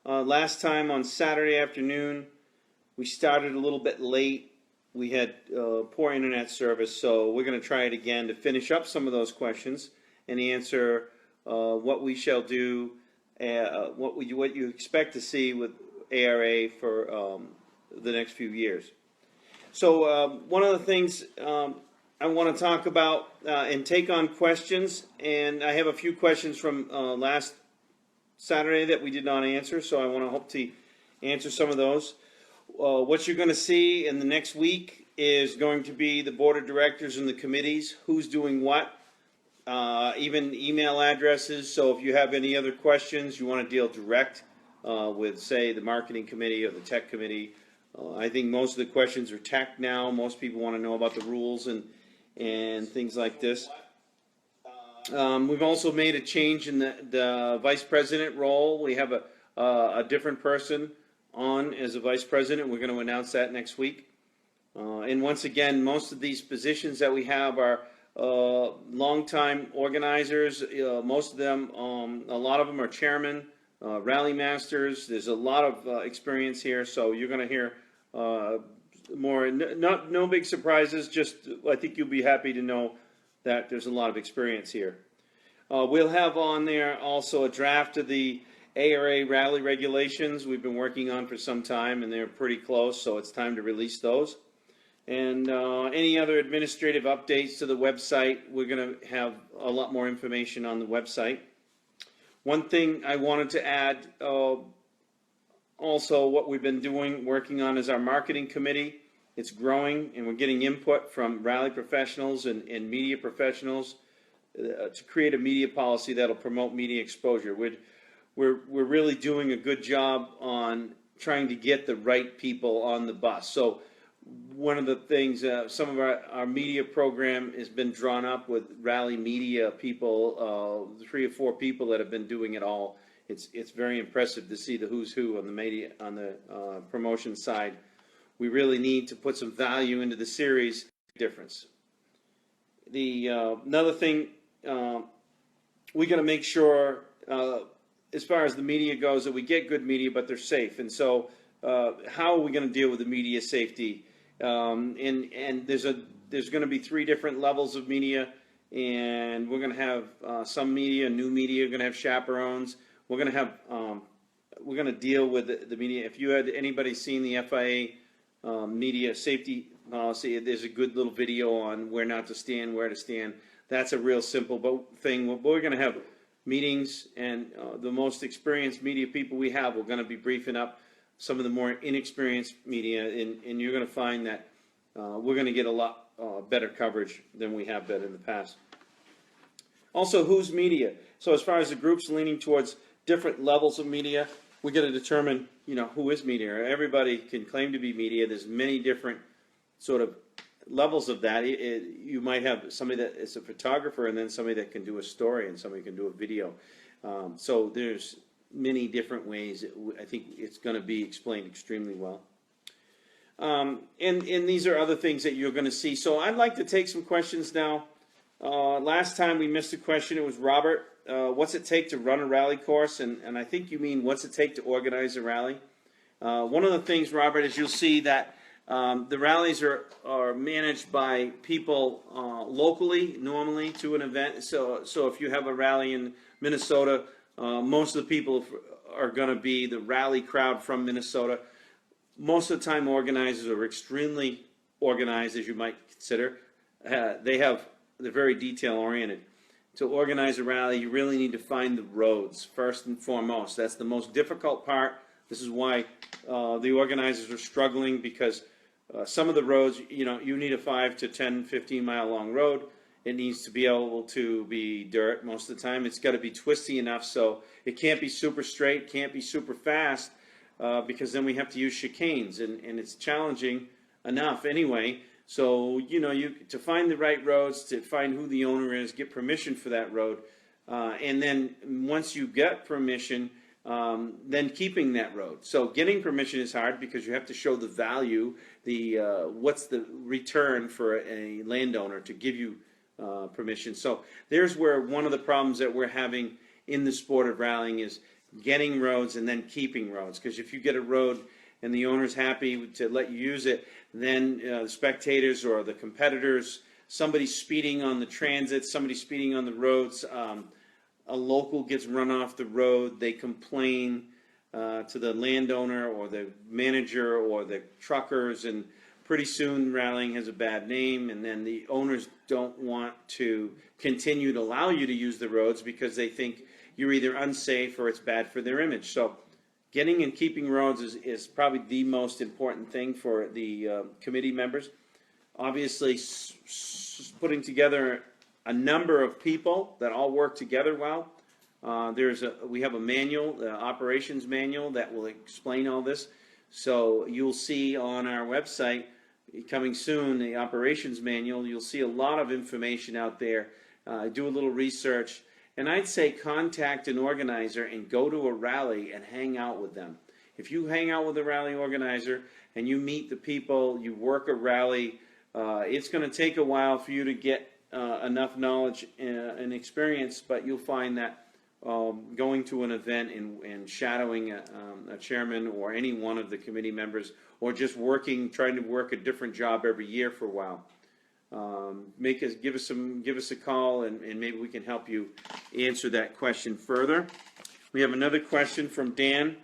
Last time on Saturday afternoon, we started a little bit late. We had poor internet service, so we're going to try it again to finish up some of those questions and answer what we shall do, what you expect to see with ARA for the next few years. So one of the things I want to talk about and take on questions, and I have a few questions from last Saturday that we did not answer, so I want to hope to answer some of those. What you're going to see in the next week is going to be the board of directors and the committees, who's doing what, even email addresses. So if you have any other questions, you want to deal direct with, say, the marketing committee or the tech committee. I think most of the questions are tech now. Most people want to know about the rules and things like this. We've also made a change in the vice president role. We have a different person on as a vice president. We're going to announce that next week. And once again, most of these positions that we have are longtime organizers. Most of them, a lot of them are chairmen, rally masters. There's a lot of experience here, so you're going to hear more. No big surprises. Just I think you'll be happy to know that there's a lot of experience here. We'll have on there also a draft of the ARA rally regulations we've been working on for some time, and they're pretty close, so it's time to release those. And any other administrative updates to the website, we're going to have a lot more information on the website. One thing I wanted to add, also what we've been working on is our marketing committee. It's growing, and we're getting input from rally professionals and media professionals to create a media policy that'll promote media exposure. We're really doing a good job on trying to get the right people on the bus. So one of the things, some of our media program has been drawn up with rally media people, 3 or 4 people that have been doing it all. It's very impressive to see the who's who on the media, on the promotion side. We really need to put some value into the series. Difference. Another thing, we got to make sure, as far as the media goes, that we get good media, but they're safe. And so, how are we going to deal with the media safety? And there's going to be 3 different levels of media, and we're going to have some media, new media, we're going to have chaperones. We're going to have, we're going to deal with the media. If you had anybody seen the FIA media safety policy, there's a good little video on where not to stand, where to stand. That's a real simple thing. But we're going to have meetings, and the most experienced media people we have, we're going to be briefing up some of the more inexperienced media, and you're going to find that we're going to get a lot better coverage than we have been in the past. Also, who's media? So as far as the groups leaning towards different levels of media, we got to determine, who is media. Everybody can claim to be media. There's many different sort of levels of that. You might have somebody that is a photographer, and then somebody that can do a story, and somebody can do a video. So there's many different ways. I think it's going to be explained extremely well. And these are other things that you're going to see. So I'd like to take some questions now. Last time we missed a question. It was Robert. What's it take to run a rally course? And I think you mean what's it take to organize a rally? One of the things, Robert, is you'll see that the rallies are managed by people locally, normally, to an event. So if you have a rally in Minnesota, most of the people are going to be the rally crowd from Minnesota. Most of the time, organizers are extremely organized, as you might consider. They're very detail-oriented. To organize a rally, you really need to find the roads, first and foremost. That's the most difficult part. This is why the organizers are struggling, because some of the roads, you need a 5 to 10, 15-mile long road. It needs to be able to be dirt most of the time. It's got to be twisty enough, so it can't be super straight, can't be super fast, because then we have to use chicanes, and it's challenging enough anyway. So, to find the right roads, to find who the owner is, get permission for that road, and then once you get permission, then keeping that road. So getting permission is hard because you have to show the value, what's the return for a landowner to give you permission. So there's where one of the problems that we're having in the sport of rallying is getting roads and then keeping roads. Because if you get a road and the owner's happy to let you use it, then the spectators or the competitors, somebody speeding on the transit, somebody speeding on the roads, a local gets run off the road, they complain to the landowner or the manager or the truckers, and pretty soon rallying has a bad name, and then the owners don't want to continue to allow you to use the roads because they think you're either unsafe or it's bad for their image. So getting and keeping roads is probably the most important thing for the committee members. Obviously, putting together a number of people that all work together well. We have a manual, the operations manual, that will explain all this. So you'll see on our website, coming soon, the operations manual. You'll see a lot of information out there. Do a little research. And I'd say contact an organizer and go to a rally and hang out with them. If you hang out with a rally organizer and you meet the people, you work a rally, it's going to take a while for you to get enough knowledge and experience, but you'll find that going to an event and shadowing a chairman or any one of the committee members, or just trying to work a different job every year for a while, give us a call, and maybe we can help you answer that question further. We have another question from Dan.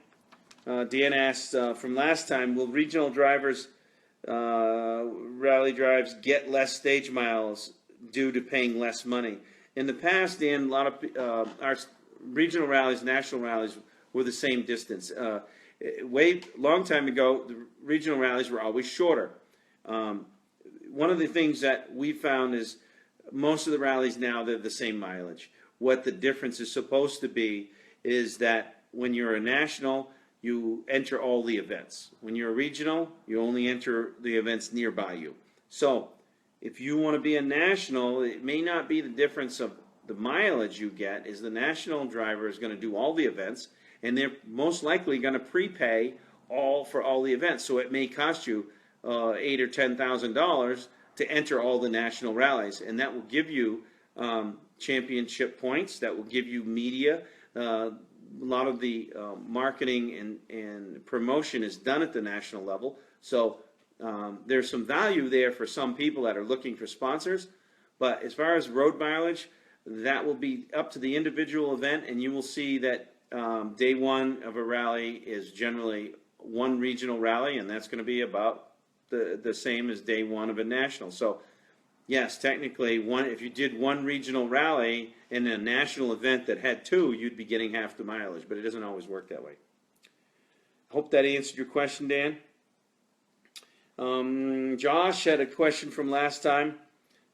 Dan asked from last time, will regional drivers rally drives get less stage miles due to paying less money? In the past, Dan, a lot of our regional rallies, national rallies were the same distance. Long time ago, the regional rallies were always shorter. One of the things that we found is most of the rallies now, they're the same mileage. What the difference is supposed to be is that when you're a national, you enter all the events. When you're a regional, you only enter the events nearby you. So if you want to be a national, it may not be the difference of the mileage you get. Is the national driver is going to do all the events, and they're most likely going to prepay for all the events. So it may cost you $8,000 or $10,000 to enter all the national rallies, and that will give you championship points. That will give you media. A lot of the marketing and promotion is done at the national level. So there's some value there for some people that are looking for sponsors. But as far as road mileage, that will be up to the individual event, and you will see that day one of a rally is generally one regional rally, and that's going to be about the same as day one of a national. So yes, technically, if you did one regional rally in a national event that had two, you'd be getting half the mileage, but it doesn't always work that way. Hope that answered your question, Dan. Josh had a question from last time.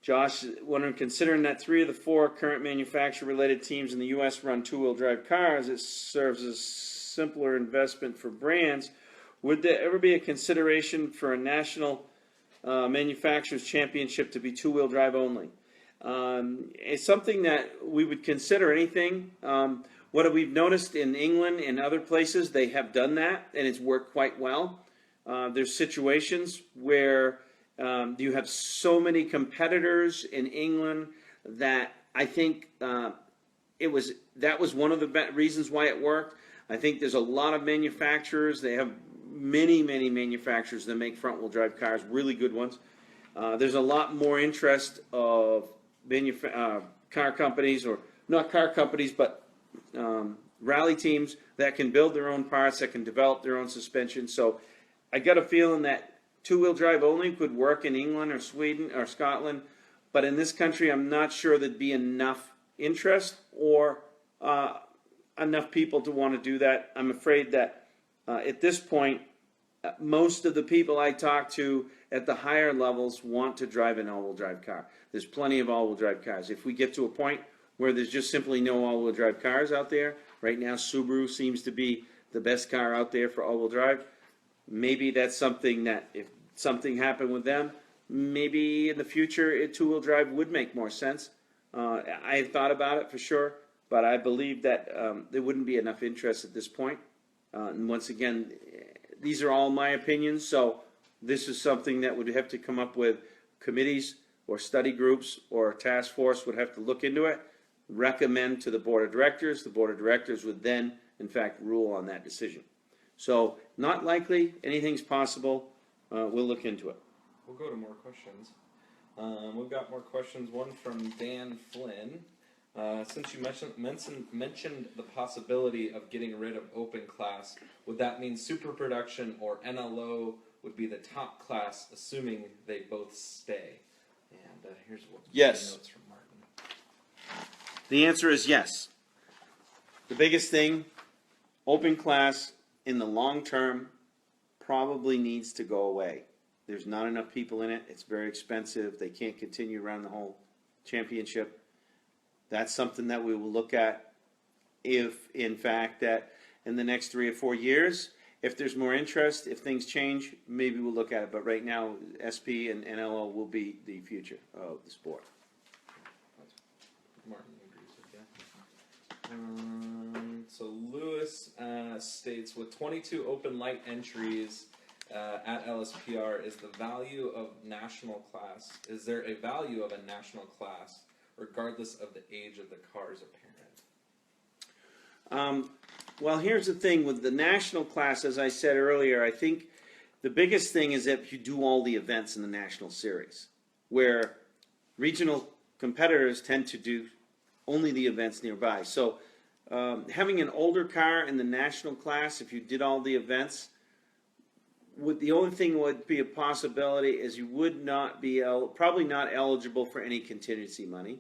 Josh, wondering, considering that 3 of the 4 current manufacturer-related teams in the U.S. run two-wheel drive cars, it serves as a simpler investment for brands. Would there ever be a consideration for a national manufacturers championship to be two-wheel drive only? It's something that we would consider. Anything. What we've noticed in England and other places, they have done that, and it's worked quite well. There's situations where you have so many competitors in England that I think that was one of the reasons why it worked. I think there's a lot of manufacturers. They have many manufacturers that make front-wheel drive cars, really good ones. There's a lot more interest of car companies, or not car companies, but rally teams that can build their own parts, that can develop their own suspension. So I got a feeling that two-wheel drive only could work in England or Sweden or Scotland, but in this country, I'm not sure there'd be enough interest or enough people to want to do that. I'm afraid that at this point, most of the people I talk to at the higher levels want to drive an all-wheel drive car. There's plenty of all-wheel drive cars. If we get to a point where there's just simply no all-wheel drive cars out there, right now Subaru seems to be the best car out there for all-wheel drive. Maybe that's something that if something happened with them, maybe in the future two-wheel drive would make more sense. I thought about it for sure, but I believe that there wouldn't be enough interest at this point. And once again, these are all my opinions, so this is something that would have to come up with committees or study groups, or a task force would have to look into it, recommend to the board of directors. The board of directors would then in fact, rule on that decision. So, not likely, anything's possible. We'll look into it. We'll go to more questions. We've got more questions. One from Dan Flynn. Since you mentioned the possibility of getting rid of open class, would that mean super production or NLO would be the top class, assuming they both stay? And here's what notes from Martin. The answer is yes. The biggest thing, open class in the long term probably needs to go away. There's not enough people in it. It's very expensive. They can't continue around the whole championship. That's something that we will look at if, in fact, that in the next 3 or 4 years, if there's more interest, if things change, maybe we'll look at it. But right now, SP and NLO will be the future of the sport. Martin agrees with you. So Lewis states, with 22 open light entries at LSPR, is the value of national class? Is there a value of a national class, regardless of the age of the cars apparent? Well, here's the thing with the national class. As I said earlier, I think the biggest thing is that you do all the events in the national series, where regional competitors tend to do only the events nearby. So having an older car in the national class, if you did all the events, the only thing would be a possibility is you would not be probably not eligible for any contingency money.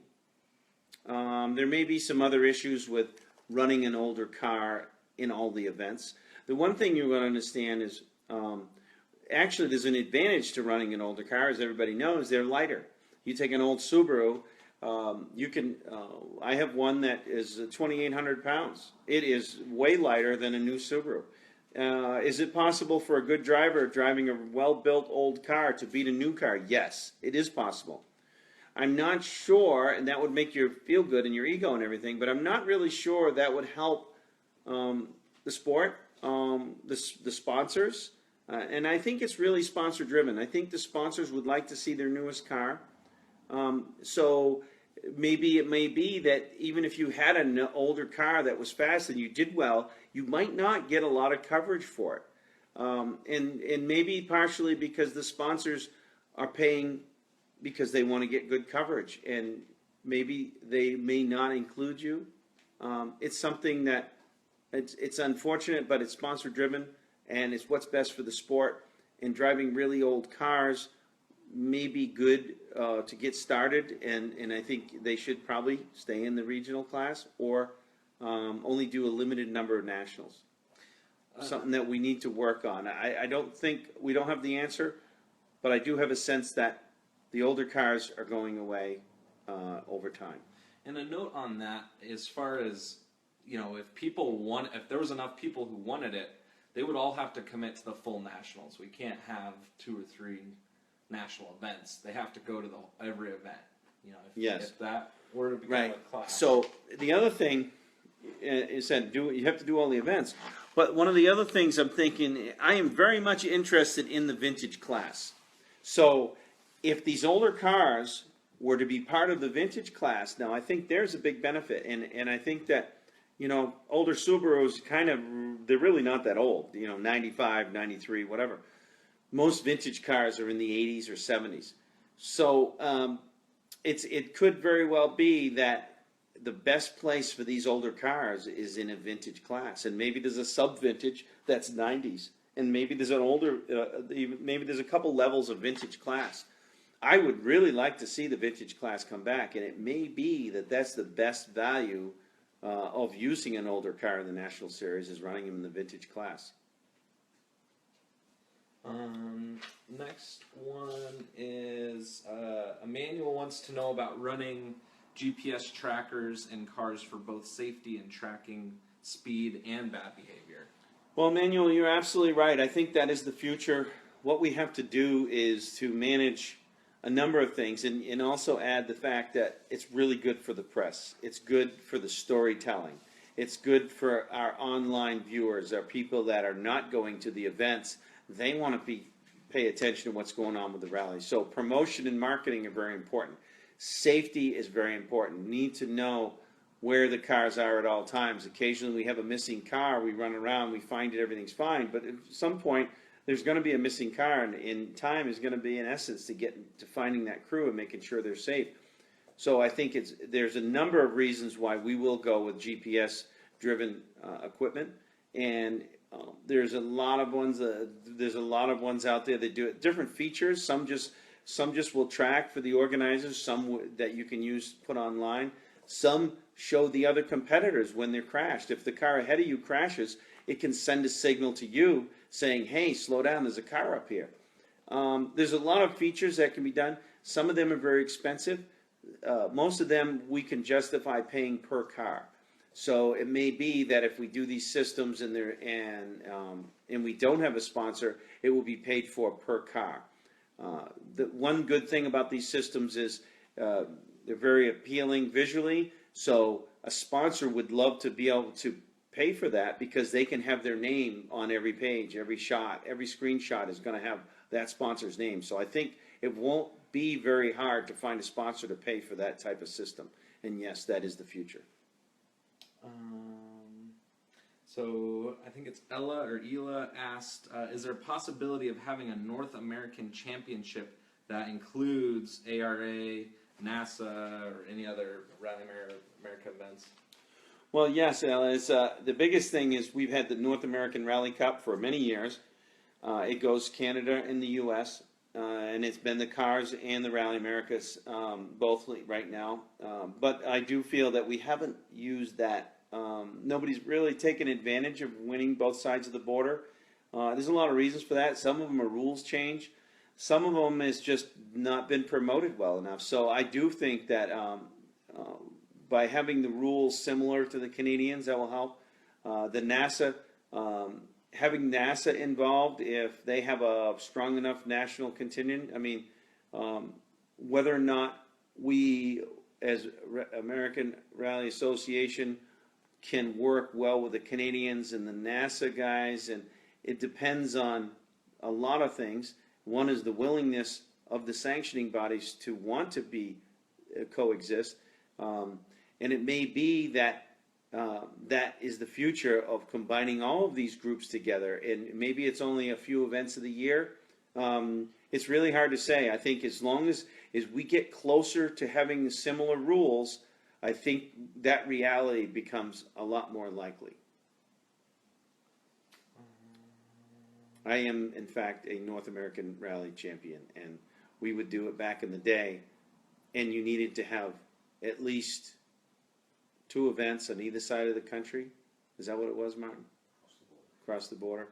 There may be some other issues with running an older car in all the events. The one thing you're going to understand is actually there's an advantage to running an older car. As everybody knows, they're lighter. You take an old Subaru, you can. I have one that is 2,800 pounds. It is way lighter than a new Subaru. Is it possible for a good driver driving a well-built old car to beat a new car? Yes, it is possible. I'm not sure, and that would make you feel good in your ego and everything, but I'm not really sure that would help the sport, the sponsors, and I think it's really sponsor-driven. I think the sponsors would like to see their newest car, so maybe it may be that even if you had an older car that was fast and you did well, you might not get a lot of coverage for it, and maybe partially because the sponsors are paying because they want to get good coverage, and maybe they may not include you. It's something that it's unfortunate, but it's sponsor driven, and it's what's best for the sport. And driving really old cars may be good to get started, and I think they should probably stay in the regional class or only do a limited number of nationals. Something that we need to work on. I don't think we don't have the answer, but I do have a sense that the older cars are going away over time. And a note on that, as far as, you know, if there was enough people who wanted it, they would all have to commit to the full nationals. We can't have 2 or 3 national events. They have to go to every event. You know, if that were to become a class. So the other thing is that you have to do all the events. But one of the other things I'm thinking, I am very much interested in the vintage class. So if these older cars were to be part of the vintage class, now I think there's a big benefit, and I think that, you know, older Subarus they're really not that old, you know, 95, 93, whatever. Most vintage cars are in the 80s or 70s. So it could very well be that the best place for these older cars is in a vintage class, and maybe there's a sub-vintage that's 90s, and maybe there's an older, maybe there's a couple levels of vintage class. I would really like to see the vintage class come back, and it may be that that's the best value of using an older car in the National Series is running them in the vintage class. Next one is Emmanuel wants to know about running GPS trackers in cars for both safety and tracking speed and bad behavior. Well, Emmanuel, you're absolutely right. I think that is the future. What we have to do is to manage a number of things, and also add the fact that it's really good for the press. It's good for the storytelling. It's good for our online viewers, our people that are not going to the events. They want to pay attention to what's going on with the rallies. So promotion and marketing are very important. Safety is very important. You need to know where the cars are at all times. Occasionally we have a missing car, we run around, we find it, everything's fine, but at some point there's going to be a missing car, and time is going to be in essence to get to finding that crew and making sure they're safe. So I think there's a number of reasons why we will go with GPS driven equipment, and there's a lot of ones out there that do it, different features. Some just will track for the organizers, some that you can use, put online. Some show the other competitors when they're crashed. If the car ahead of you crashes, it can send a signal to you saying, hey, slow down, there's a car up here. There's a lot of features that can be done. Some of them are very expensive. Most of them we can justify paying per car. So it may be that if we do these systems and we don't have a sponsor, it will be paid for per car. The one good thing about these systems is they're very appealing visually. So a sponsor would love to be able to pay for that because they can have their name on every page, every shot, every screenshot is going to have that sponsor's name. So I think it won't be very hard to find a sponsor to pay for that type of system. And yes, that is the future. So I think it's Ella or Ela asked, is there a possibility of having a North American championship that includes ARA, NASA, or any other Rally America events? Well, yes, Ella. The biggest thing is we've had the North American Rally Cup for many years. It goes Canada and the U.S., and it's been the cars and the Rally Americas both right now. But I do feel that we haven't used that. Nobody's really taken advantage of winning both sides of the border. There's a lot of reasons for that. Some of them are rules change. Some of them has just not been promoted well enough. So I do think that by having the rules similar to the Canadians, that will help. The NASA, having NASA involved, if they have a strong enough national contingent, I mean, whether or not we as American Rally Association can work well with the Canadians and the NASA guys, and it depends on a lot of things. One is the willingness of the sanctioning bodies to want to be coexist, and it may be that that is the future of combining all of these groups together. And maybe it's only a few events of the year. It's really hard to say. I think as long as we get closer to having similar rules, I think that reality becomes a lot more likely. I am, in fact, a North American Rally champion, and we would do it back in the day, and you needed to have at least 2 events on either side of the country. Is that what it was, Martin? Across the border.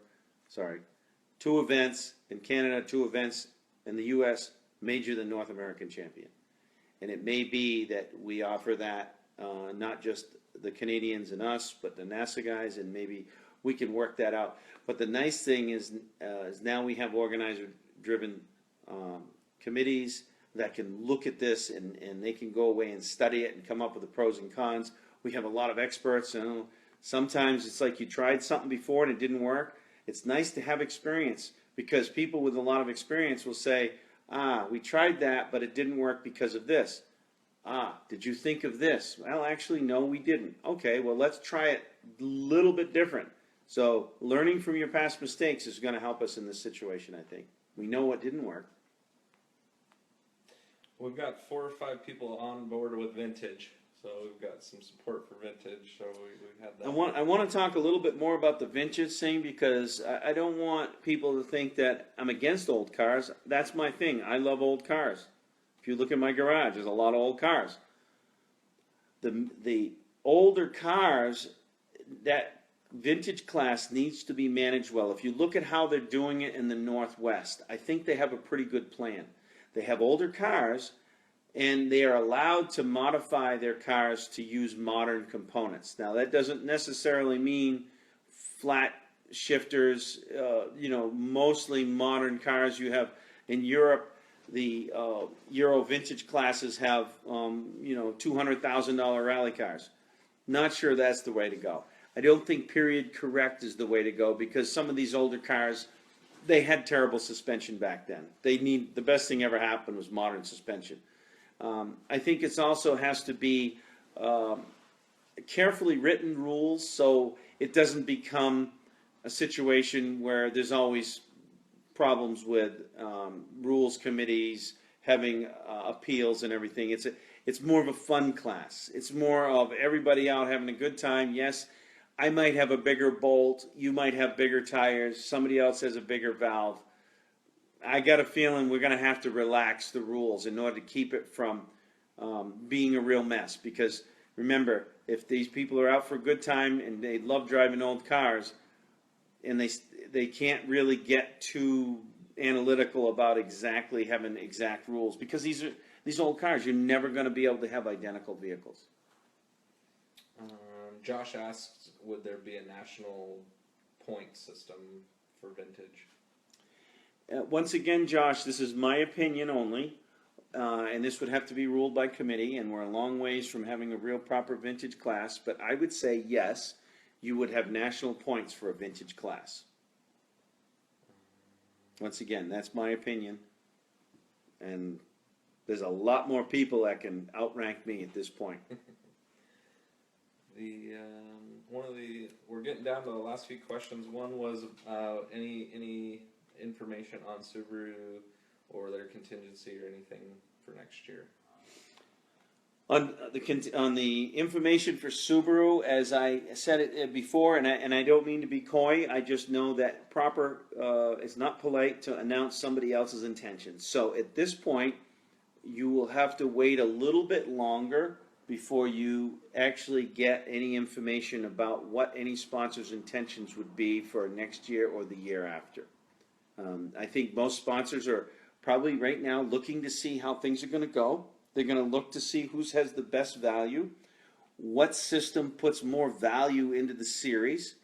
Sorry. 2 events in Canada, 2 events in the U.S. made you the North American champion. And it may be that we offer that, not just the Canadians and us, but the NASA guys, and maybe we can work that out. But the nice thing is now we have organizer-driven committees that can look at this, and they can go away and study it and come up with the pros and cons. We have a lot of experts. Sometimes it's like you tried something before and it didn't work. It's nice to have experience, because people with a lot of experience will say, we tried that, but it didn't work because of this. Did you think of this? Well, actually, no, we didn't. Okay, well, let's try it a little bit different. So learning from your past mistakes is going to help us in this situation, I think. We know what didn't work. We've got 4 or 5 people on board with Vintage, so we've got some support for Vintage. So we've had that. I want to talk a little bit more about the Vintage thing, because I don't want people to think that I'm against old cars. That's my thing. I love old cars. If you look at my garage, there's a lot of old cars. The older cars, that Vintage class needs to be managed well. If you look at how they're doing it in the Northwest, I think they have a pretty good plan. They have older cars, and they are allowed to modify their cars to use modern components. Now, that doesn't necessarily mean flat shifters, mostly modern cars. You have in Europe, the Euro Vintage classes have, $200,000 rally cars. Not sure that's the way to go. I don't think period correct is the way to go, because some of these older cars, they had terrible suspension back then. The best thing ever happened was modern suspension. I think it also has to be carefully written rules so it doesn't become a situation where there's always problems with rules committees having appeals and everything. It's more of a fun class. It's more of everybody out having a good time. Yes, I might have a bigger bolt. You might have bigger tires. Somebody else has a bigger valve. I got a feeling we're going to have to relax the rules in order to keep it from being a real mess. Because remember, if these people are out for a good time and they love driving old cars, and they can't really get too analytical about exactly having exact rules, because these old cars, you're never going to be able to have identical vehicles. Josh asks, would there be a national point system for vintage? Once again, Josh, this is my opinion only, and this would have to be ruled by committee, and we're a long ways from having a real proper vintage class, but I would say yes, you would have national points for a vintage class. Once again, that's my opinion, and there's a lot more people that can outrank me at this point. We're getting down to the last few questions. One was any information on Subaru or their contingency or anything for next year. On the information for Subaru, as I said it before, and I don't mean to be coy, I just know that it's not polite to announce somebody else's intentions. So at this point, you will have to wait a little bit longer before you actually get any information about what any sponsor's intentions would be for next year or the year after. I think most sponsors are probably right now looking to see how things are going to go. They're going to look to see who has the best value, what system puts more value into the series,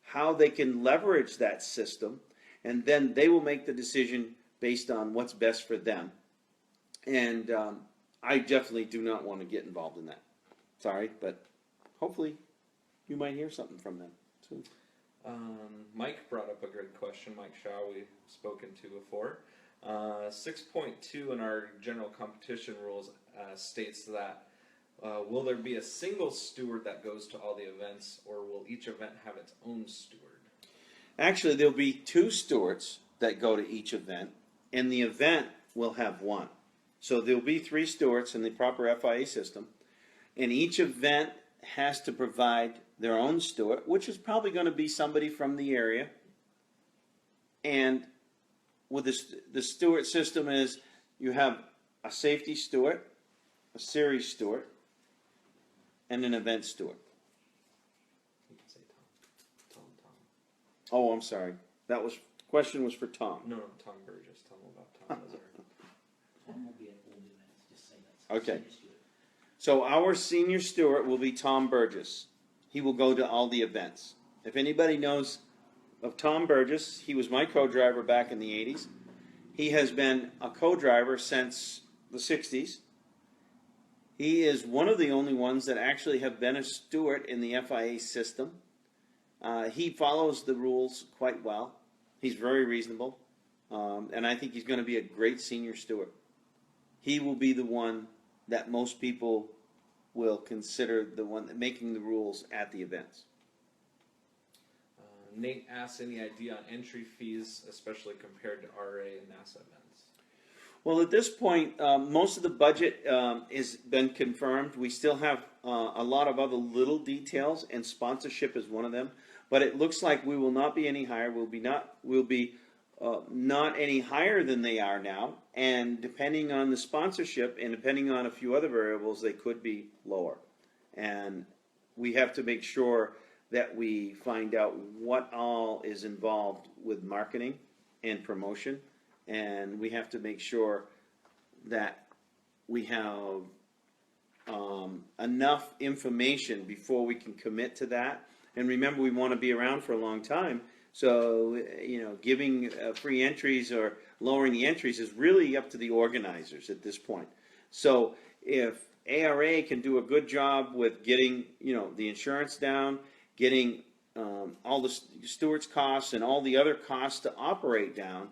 how they can leverage that system, and then they will make the decision based on what's best for them. And I definitely do not want to get involved in that. Sorry, but hopefully you might hear something from them too. Mike brought up a good question. Mike Shaw, we've spoken to before. 6.2 in our general competition rules states that will there be a single steward that goes to all the events, or will each event have its own steward? Actually, there'll be 2 stewards that go to each event, and the event will have 1. So there'll be 3 stewards in the proper FIA system, and each event has to provide their own steward, which is probably going to be somebody from the area. And with the steward system is you have a safety steward, a series steward, and an event steward. You can say Tom. Tom. Oh, I'm sorry. Question was for Tom. No, Tom Burgess. Tell him about Tom Lazar. Tom will be at all the events, just say that. Okay. So our senior steward will be Tom Burgess. He will go to all the events. If anybody knows of Tom Burgess, he was my co-driver back in the 80s. He has been a co-driver since the 60s. He is one of the only ones that actually have been a steward in the FIA system. He follows the rules quite well. He's very reasonable. And I think he's going to be a great senior steward. He will be the one that most people will consider the one making the rules at the events. Nate asks, any idea on entry fees, especially compared to ARA and NASA events? Well, at this point, most of the budget has been confirmed. We still have a lot of other little details, and sponsorship is one of them. But it looks like we will not be any higher. We'll be not any higher than they are now. And depending on the sponsorship and depending on a few other variables, they could be lower. And we have to make sure that we find out what all is involved with marketing and promotion, and we have to make sure that we have enough information before we can commit to that. And remember, we want to be around for a long time, so giving free entries or lowering the entries is really up to the organizers at this point. So if ARA can do a good job with getting the insurance down, getting all the stewards' costs and all the other costs to operate down,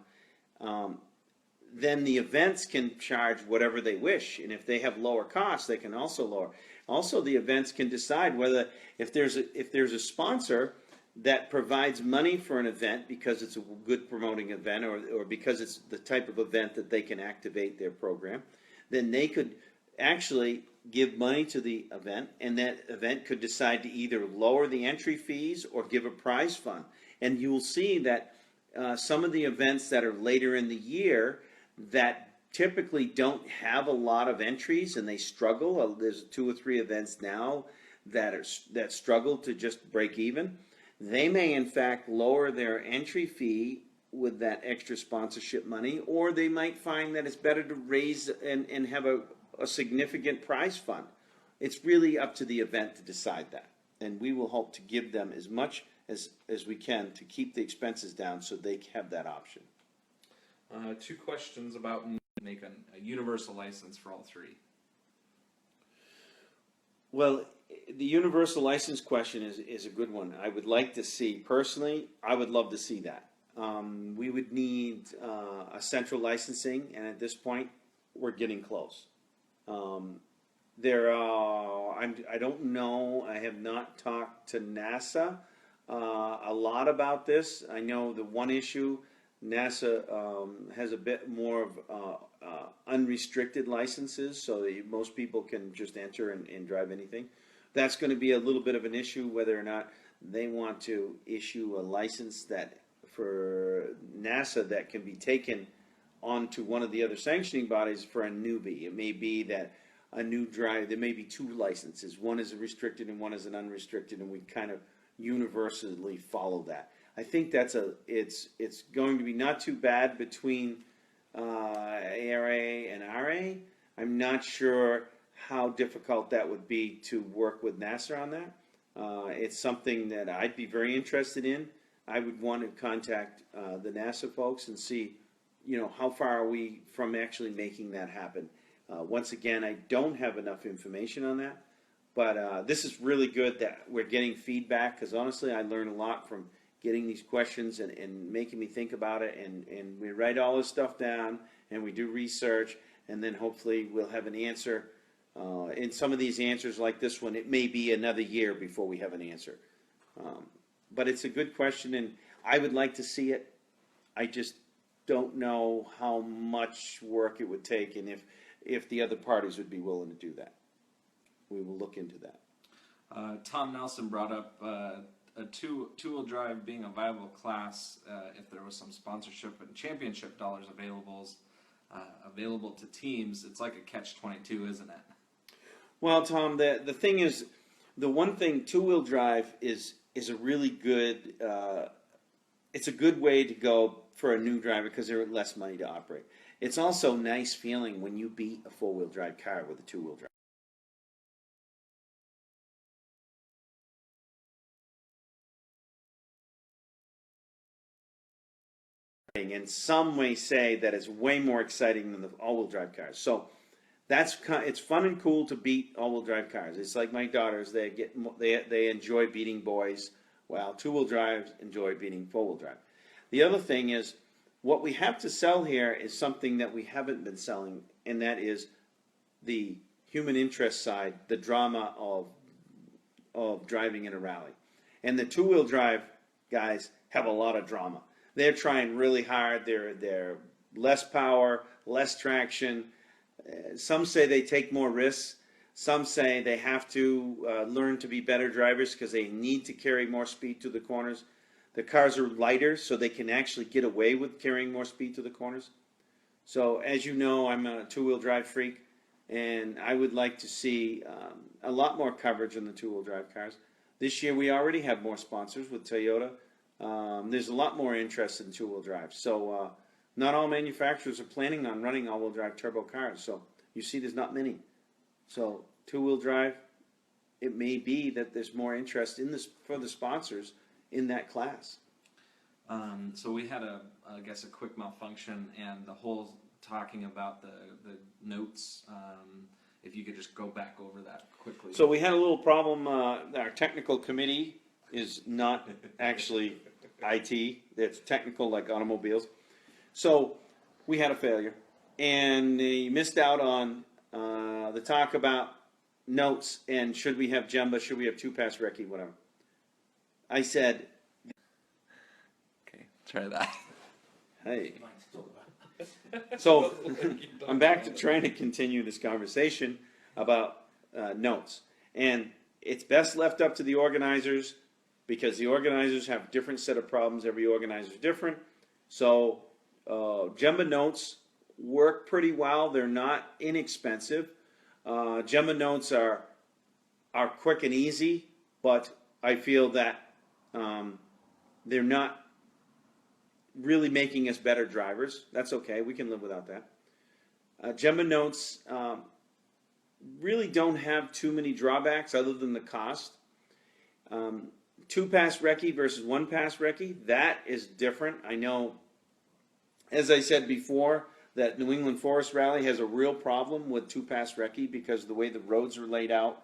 then the events can charge whatever they wish. And if they have lower costs, they can also lower. Also, the events can decide whether, if there's a sponsor that provides money for an event because it's a good promoting event, or because it's the type of event that they can activate their program, then they could actually give money to the event, and that event could decide to either lower the entry fees or give a prize fund. And you will see that some of the events that are later in the year that typically don't have a lot of entries and they struggle. There's 2 or 3 events now that struggle to just break even. They may in fact lower their entry fee with that extra sponsorship money, or they might find that it's better to raise and have a significant prize fund. It's really up to the event to decide that, and we will hope to give them as much as we can to keep the expenses down so they have that option. 2 questions about make a universal license for all 3. Well, the universal license question is a good one. I would like to see, personally, I would love to see that. We would need a central licensing, and at this point, we're getting close. I don't know, I have not talked to NASA a lot about this. I know the one issue, NASA has a bit more of unrestricted licenses, so that most people can just enter and drive anything. That's going to be a little bit of an issue, whether or not they want to issue a license that for NASA that can be taken onto one of the other sanctioning bodies for a newbie. It may be that a new drive, there may be 2 licenses. One is a restricted and one is an unrestricted, and we kind of universally follow that. I think it's going to be not too bad between ARA and RA. I'm not sure how difficult that would be to work with NASA on that. It's something that I'd be very interested in. I would want to contact the NASA folks and see, how far are we from actually making that happen. Once again, I don't have enough information on that, but this is really good that we're getting feedback, because honestly, I learn a lot from getting these questions and making me think about it, and we write all this stuff down, and we do research, and then hopefully we'll have an answer. In some of these answers like this one, it may be another year before we have an answer. But it's a good question, and I would like to see it. I just don't know how much work it would take, and if the other parties would be willing to do that. We will look into that. Tom Nelson brought up a two-wheel drive being a viable class if there was some sponsorship and championship dollars available to teams. It's like a catch-22, isn't it? Well, Tom, the thing is, the one thing, two-wheel drive is a really good, it's a good way to go for a new driver because there are less money to operate. It's also a nice feeling when you beat a four-wheel drive car with a two-wheel drive. And some may say that it's way more exciting than the all-wheel drive cars. So it's fun and cool to beat all-wheel drive cars. It's like my daughters; they enjoy beating boys, while two-wheel drives enjoy beating four-wheel drive. The other thing is, what we have to sell here is something that we haven't been selling, and that is the human interest side, the drama of driving in a rally. And the two-wheel drive guys have a lot of drama. They're trying really hard. They're less power, less traction. Some say they take more risks. Some say they have to learn to be better drivers because they need to carry more speed to the corners. The cars are lighter, so they can actually get away with carrying more speed to the corners. So, as you know, I'm a two-wheel drive freak, and I would like to see a lot more coverage on the two-wheel drive cars. This year, we already have more sponsors with Toyota. There's a lot more interest in two-wheel drive. So, not all manufacturers are planning on running all-wheel drive turbo cars. So, you see there's not many. So, two-wheel drive, it may be that there's more interest in this for the sponsors in that class. So we had a quick malfunction, and the whole talking about the notes. If you could just go back over that quickly. So we had a little problem. Our technical committee is not actually IT. It's technical like automobiles. So we had a failure, and they missed out on the talk about notes and should we have Jemba, should we have two-pass recce, whatever. I said, Okay, try that. hey, Mine's talk about. so I'm back to trying to continue this conversation about notes. And it's best left up to the organizers because the organizers have a different set of problems. Every organizer is different. So Jemba notes work pretty well. They're not inexpensive. Jemba notes are quick and easy, but I feel that they're not really making us better drivers. That's okay. We can live without that. Jemba notes really don't have too many drawbacks other than the cost. Two-pass recce versus one-pass recce, that is different. I know, as I said before, that New England Forest Rally has a real problem with two-pass recce because of the way the roads are laid out,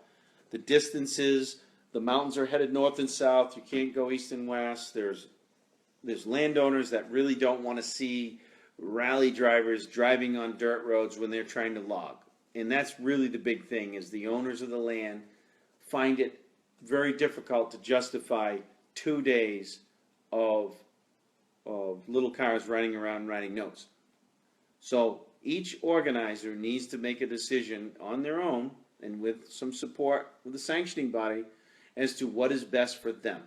the distances, the mountains are headed north and south, you can't go east and west, there's landowners that really don't want to see rally drivers driving on dirt roads when they're trying to log. And that's really the big thing, is the owners of the land find it very difficult to justify 2 days of little cars running around writing notes. So each organizer needs to make a decision on their own and with some support with the sanctioning body as to what is best for them.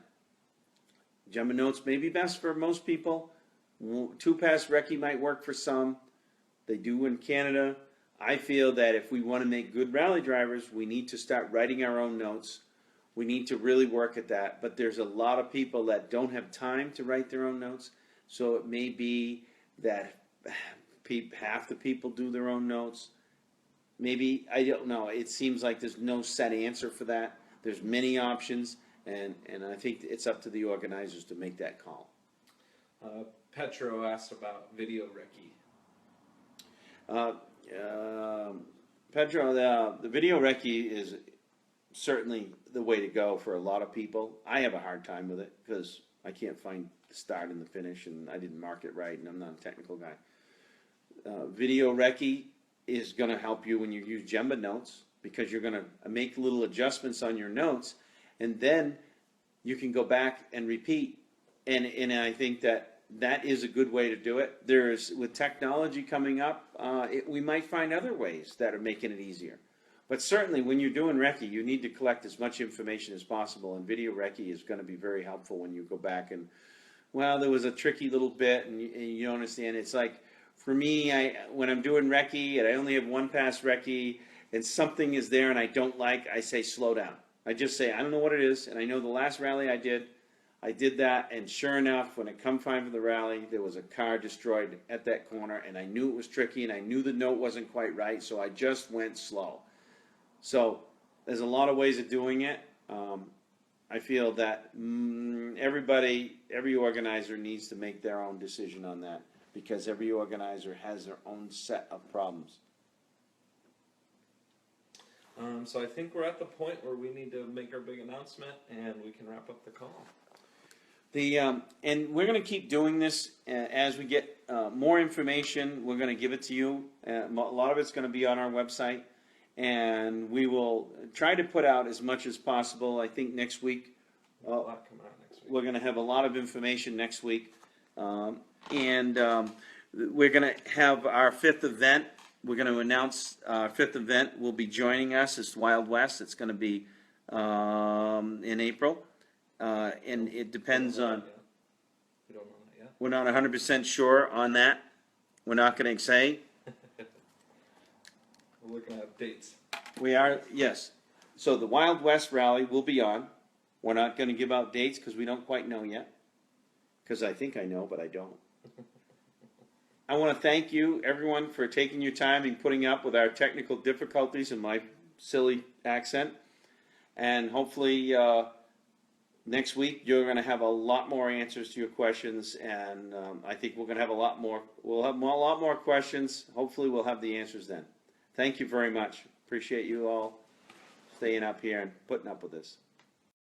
Jemba notes may be best for most people. Two-pass recce might work for some. They do in Canada. I feel that if we want to make good rally drivers, we need to start writing our own notes. We need to really work at that. But there's a lot of people that don't have time to write their own notes. So it may be that half the people do their own notes. Maybe, I don't know. It seems like there's no set answer for that. There's many options. And I think it's up to the organizers to make that call. Petro asked about video recce. Pedro, the video recce is certainly the way to go for a lot of people. I have a hard time with it because I can't find the start and the finish, and I didn't mark it right, and I'm not a technical guy. Video recce is going to help you when you use Jemba notes because you're going to make little adjustments on your notes, and then you can go back and repeat. And I think that is a good way to do it. With technology coming up, we might find other ways that are making it easier. But certainly when you're doing recce, you need to collect as much information as possible, and video recce is going to be very helpful when you go back and, well, there was a tricky little bit, and you don't understand. It's like, for me, when I'm doing recce, and I only have one-pass recce, and something is there and I don't like, I say slow down. I just say, I don't know what it is, and I know the last rally I did that, and sure enough, when it come time for the rally, there was a car destroyed at that corner, and I knew it was tricky, and I knew the note wasn't quite right, so I just went slow. So there's a lot of ways of doing it. I feel that every organizer needs to make their own decision on that because every organizer has their own set of problems. So I think we're at the point where we need to make our big announcement and we can wrap up the call. And we're going to keep doing this as we get more information. We're going to give it to you. A lot of it's going to be on our website. And we will try to put out as much as possible. I think next week, A lot coming out next week. we're going to have a lot of information next week. And we're going to have our 5th event. We're going to announce our 5th event will be joining us. It's Wild West. It's going to be in April. And it depends on, We don't know that yet. we're not 100% sure on that. We're not going to say. We're looking at dates. We are, yes. So the Wild West Rally will be on. We're not going to give out dates because we don't quite know yet. Because I think I know, but I don't. I want to thank you, everyone, for taking your time and putting up with our technical difficulties and my silly accent. And hopefully next week you're going to have a lot more answers to your questions. And I think we're going to have a lot more. We'll have a lot more questions. Hopefully we'll have the answers then. Thank you very much. Appreciate you all staying up here and putting up with this.